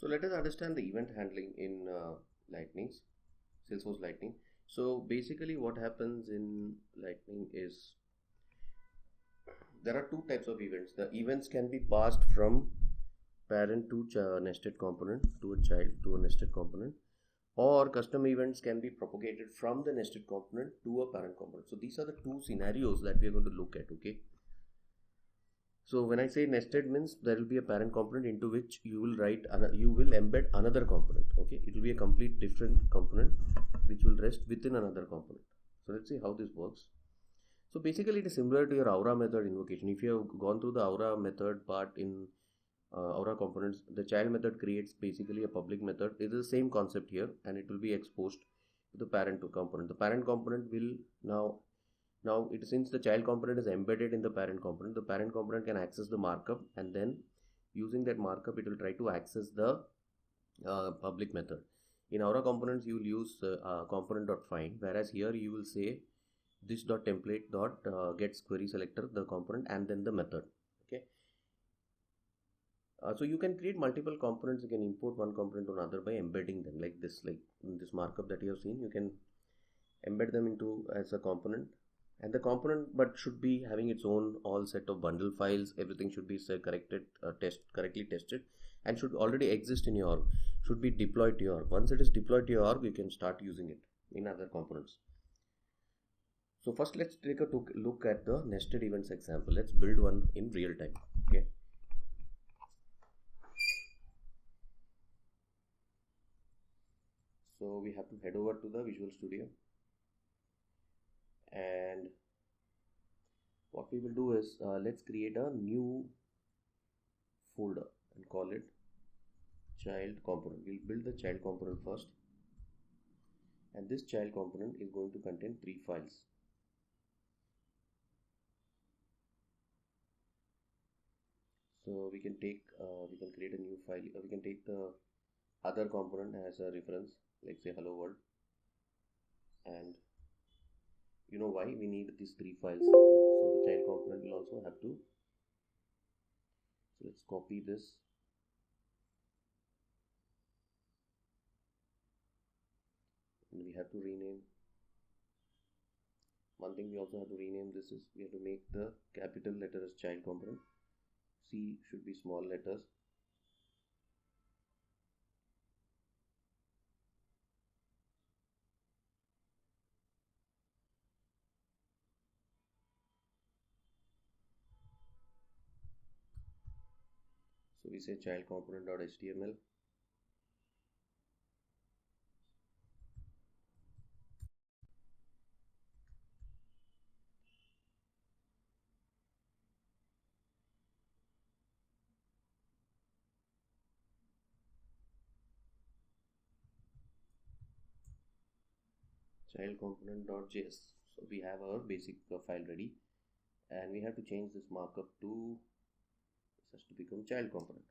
So let us understand the event handling in Lightning's Salesforce Lightning. So basically what happens in Lightning is there are two types of events. The events can be passed from parent to nested component to a child to a nested component, or custom events can be propagated from the nested component to a parent component. So these are the two scenarios that we are going to look at. Okay. So when I say nested means there will be a parent component into which you will embed another component. Okay, it will be a complete different component which will rest within another component. So let's see how this works. So basically it is similar to your Aura method invocation. If you have gone through the Aura method part in Aura components, the child method creates basically a public method. It is the same concept here, and it will be exposed to the parent component. The parent component will since the child component is embedded in the parent component can access the markup, and then using that markup it will try to access the public method. In Aura components you will use component.find, whereas here you will say this.template gets query selector, the component, and then the method. Okay. So you can create multiple components. You can import one component to another by embedding them like this, like in this markup that you have seen. You can embed them into as a component, and the component but should be having its own all set of bundle files. Everything should be correctly tested, and should already exist in your org, should be deployed to your org. Once it is deployed to your org, you can start using it in other components. So first let's take a look at the nested events example. Let's build one in real time. Okay. So we have to head over to the Visual Studio, and what we will do is let's create a new folder and call it child component. We'll build the child component first, and this child component is going to contain 3 files. So we can create a new file. We can take the other component as a reference, like say hello world, and you know why we need these 3 files. So the child component will also have to. So let's copy this. And we have to rename. One thing we also have to rename this is we have to make the capital letter as child component. C should be small letters. So we say child component.html. Child component.js. So we have our basic file ready, and we have to change this markup to this has to become child component.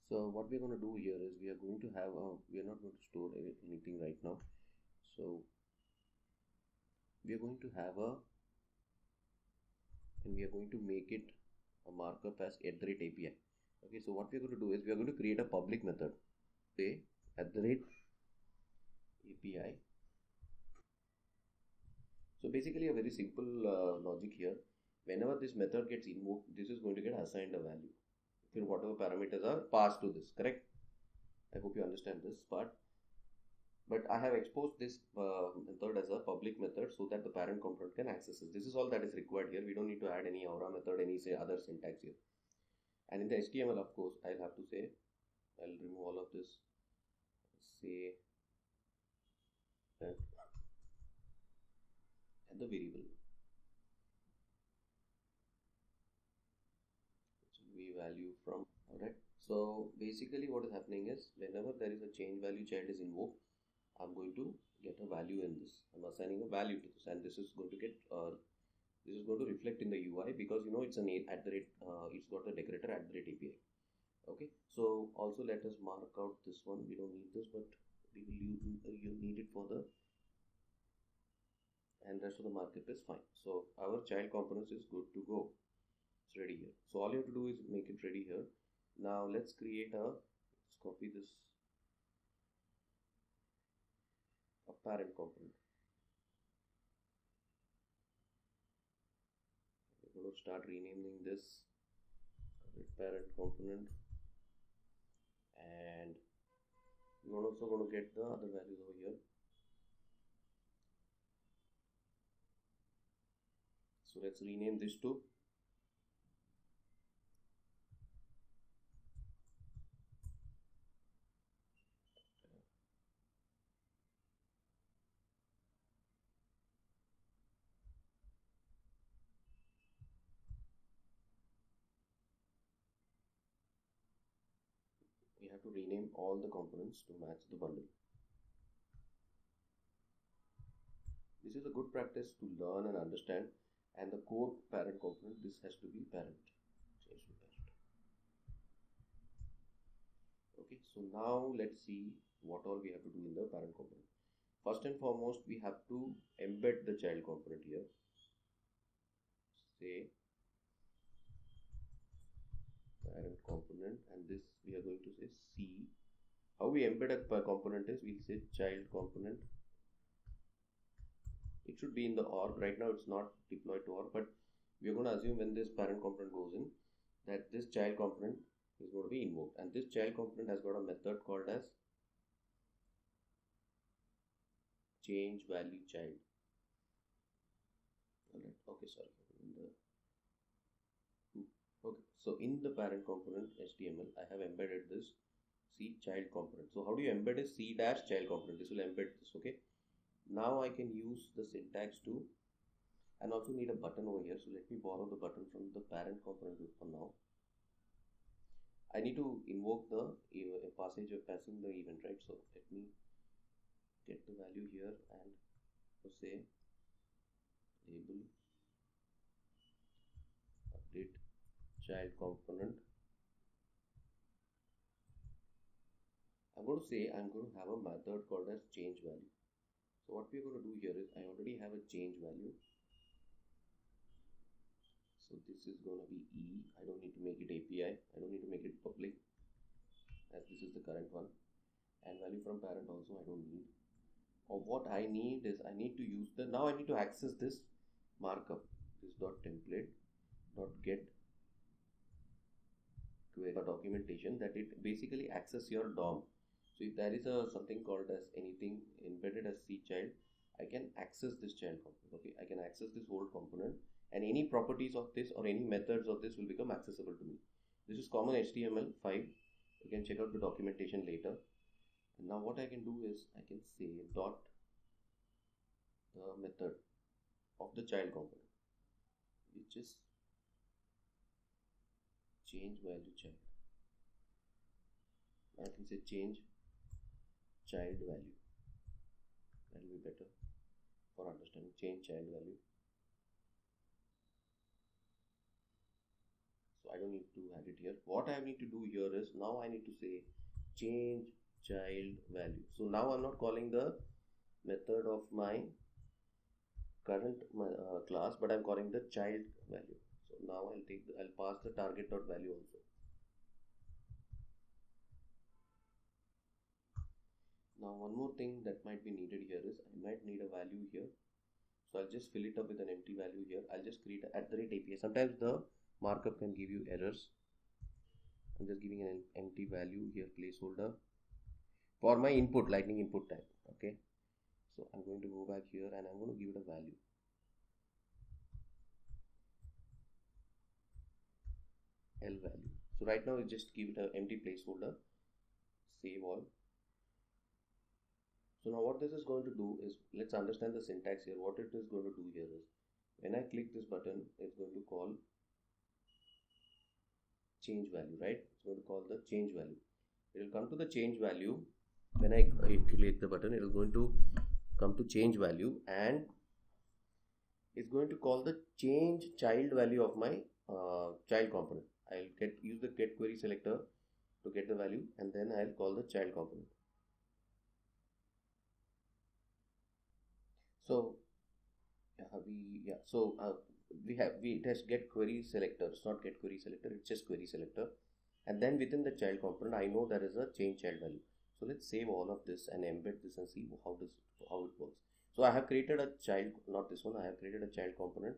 So what we are going to do here is we are going to have we are not going to store anything right now. So we are going to have and we are going to make it a markup as @API. Okay, so what we are going to do is we are going to create a public method, say @API. So basically a very simple logic here. Whenever this method gets invoked, this is going to get assigned a value. Okay, whatever parameters are passed to this, correct? I hope you understand this part. But I have exposed this method as a public method so that the parent component can access it. This is all that is required here. We don't need to add any Aura method, any say other syntax here. And in the HTML, of course, I'll have to say, I'll remove all of this, say that and the variable which will be value from. Alright. So basically what is happening is whenever there is a change value child is invoked, I'm going to get a value in this. I'm assigning a value to this, and this is going to get this is going to reflect in the UI because you know it's an it's got the decorator @API. Okay, so also let us mark out this one. We don't need this, but we will you need it for the, and rest of the markup is fine. So our child components is good to go. It's ready here. So all you have to do is make it ready here. Now let's create let's copy this a parent component. We're going to start renaming this parent component, and we're also going to get the other values over here. So let's rename this to we have to rename all the components to match the bundle. This is a good practice to learn and understand, and the core parent component, this has to be parent. Change to parent. Okay, so now let's see what all we have to do in the parent component. First and foremost, we have to embed the child component here. Say parent component, and this we are going to say C. How we embed a component is we'll say child component. It should be in the org. Right now it's not deployed to org, but we're going to assume when this parent component goes in that this child component is going to be invoked, and this child component has got a method called as change value child. Alright, okay, sorry. Okay, so in the parent component HTML, I have embedded this C child component. So how do you embed a C dash child component? This will embed this. Okay, now I can use the syntax to, and also need a button over here. So let me borrow the button from the parent component for now. I need to invoke the passing the event, right? So let me get the value here and say label update child component. I'm going to say I'm going to have a method called as change value. So what we're going to do here is I already have a change value. So this is going to be E. I don't need to make it API. I don't need to make it public, as this is the current one. And value from parent also I don't need. Or what I need is I need to use the, now I need to access this markup, this dot template dot get query documentation, that it basically access your DOM. So if there is a something called as anything embedded as C child, I can access this child component. Okay, I can access this whole component, and any properties of this or any methods of this will become accessible to me. This is common HTML5. You can check out the documentation later. And now what I can do is I can say dot the method of the child component, which is change value child. I can say change child value. That will be better for understanding. Change child value. So I don't need to add it here. What I need to do here is now I need to say change child value. So now I'm not calling the method of my current class, but I'm calling the child value. So now I'll pass the target dot value also. Now one more thing that might be needed here is I might need a value here. So I'll just fill it up with an empty value here. I'll just create an @API. Sometimes the markup can give you errors. I'm just giving an empty value here, placeholder, for my input, lightning input type. Okay, so I'm going to go back here and I'm going to give it a value. L value. So right now, just give it an empty placeholder. Save all. So now what this is going to do is, let's understand the syntax here. What it is going to do here is, when I click this button, it's going to call change value, right? It's going to call the change value. It will come to the change value. When I click the button, it is going to come to change value, and it's going to call the change child value of my child component. I'll use the get query selector to get the value, and then I'll call the child component. So it has get query selector. It's not get query selector, it's just query selector. And then within the child component, I know there is a change child value. So let's save all of this and embed this and see how it works. So I have created a child, not this one, I have created a child component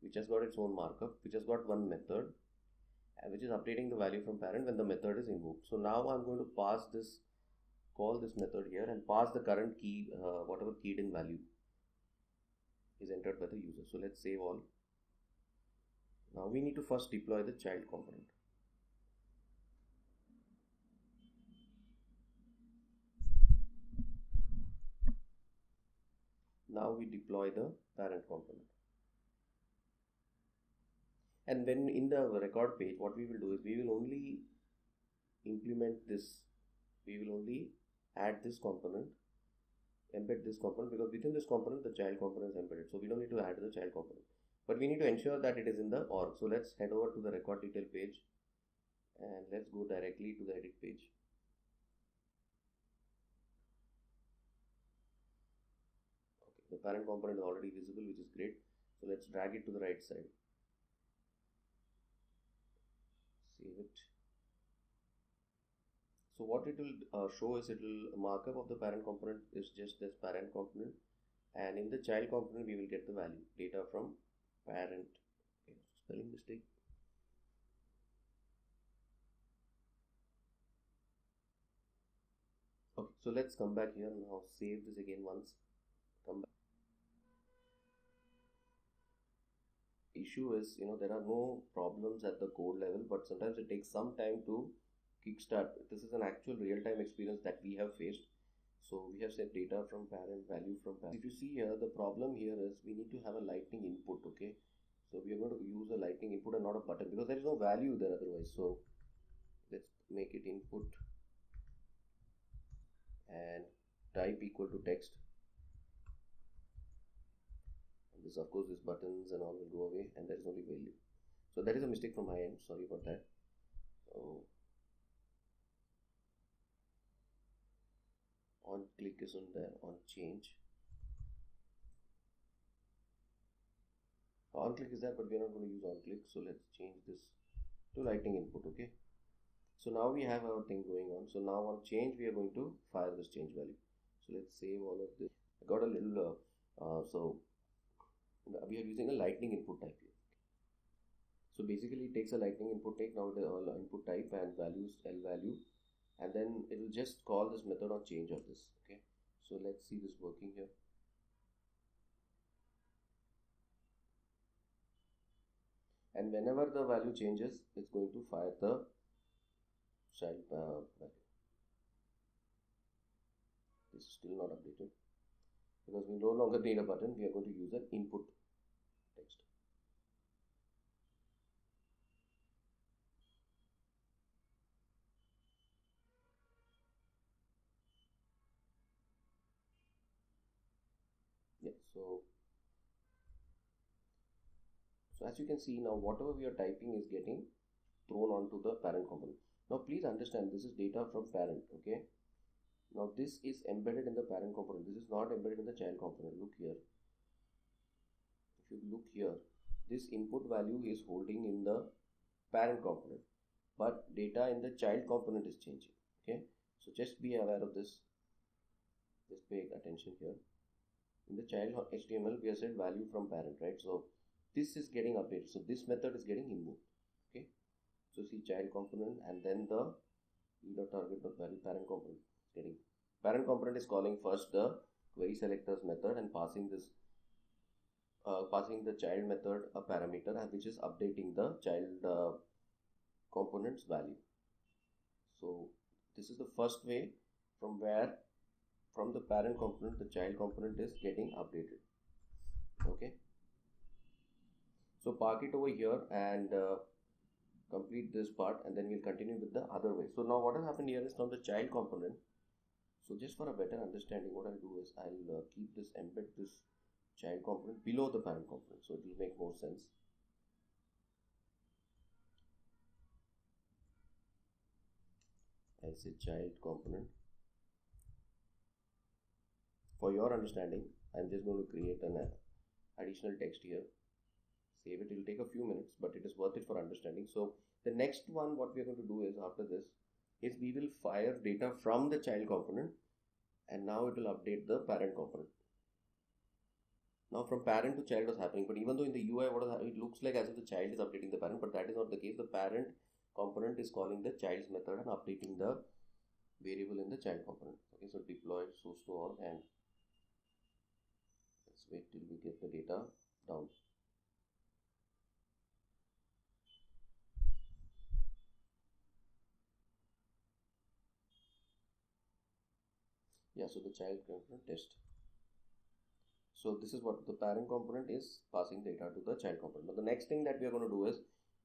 which has got its own markup, which has got one method, which is updating the value from parent when the method is invoked. So now I'm going to pass this, call this method here and pass the current key, whatever keyed in value is entered by the user. So let's save all. Now we need to first deploy the child component. Now we deploy the parent component. And when in the record page, what we will do is we will only implement this, we will only add this component, embed this component, because within this component the child component is embedded. So we don't need to add the child component, but we need to ensure that it is in the org. So let's head over to the record detail page and let's go directly to the edit page. Okay, the parent component is already visible, which is great. So let's drag it to the right side. Save it. So what it will show is, it will markup of the parent component is just this parent component, and in the child component we will get the value data from parent. Okay, spelling mistake. Okay, so let's come back here now, save this again once, come back. Issue is, there are no problems at the code level, but sometimes it takes some time to kickstart. This is an actual real-time experience that we have faced. So we have set data from parent, value from parent. If you see here, the problem here is we need to have a lightning input. Okay, so we are going to use a lightning input and not a button, because there is no value there otherwise. So let's make it input and type equal to text. This, of course, these buttons and all will go away, and there is only value. So that is a mistake from my end, sorry about that. So on click is on there, on change, on click is there, but we are not going to use on click. So let's change this to lightning input. Okay, so now we have our thing going on. So now on change we are going to fire this change value. So let's save all of this. I got a little so we are using a lightning input type here. So basically it takes a lightning input type, now the input type and values L value, and then it will just call this method on change of this. Okay, so let's see this working here. And whenever the value changes, it's going to fire the child value. This is still not updated because we no longer need a button. We are going to use an input text. Yeah, so as you can see now, whatever we are typing is getting thrown onto the parent component. Now please understand, this is data from parent. Okay, now this is embedded in the parent component. This is not embedded in the child component. Look here. If you look here, this input value is holding in the parent component, but data in the child component is changing. Okay, so just be aware of this. Just pay attention here. In the child HTML, we have said value from parent, right? So this is getting updated. So this method is getting invoked. Okay, so see child component, and then the e.target.value parent component is getting. Parent component is calling first the query selectors method and passing this passing the child method a parameter, which is updating the child component's value. So this is the first way from where from the parent component the child component is getting updated. Okay, so park it over here and complete this part, and then we'll continue with the other way. So now what has happened here is from the child component. So just for a better understanding, what I'll do is I'll keep this, embed this child component below the parent component, so it will make more sense. I'll say child component. For your understanding, I'm just going to create an additional text here. save it. It will take a few minutes, but it is worth it for understanding. So the next one, what we are going to do is after this, is we will fire data from the child component, and now it will update the parent component. Now from parent to child was happening, but even though in the UI it looks like as if the child is updating the parent, but that is not the case. The parent component is calling the child's method and updating the variable in the child component. Okay, so deploy source to org, and let's wait till we get the data down. Yeah, so the child component test. So this is what the parent component is passing data to the child component. Now the next thing that we are going to do is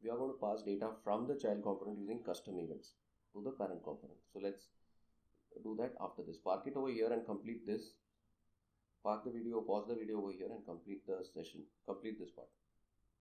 we are going to pass data from the child component using custom events to the parent component. So let's do that after this. Park it over here and complete this. Park the video, pause the video over here and complete the session. Complete this part.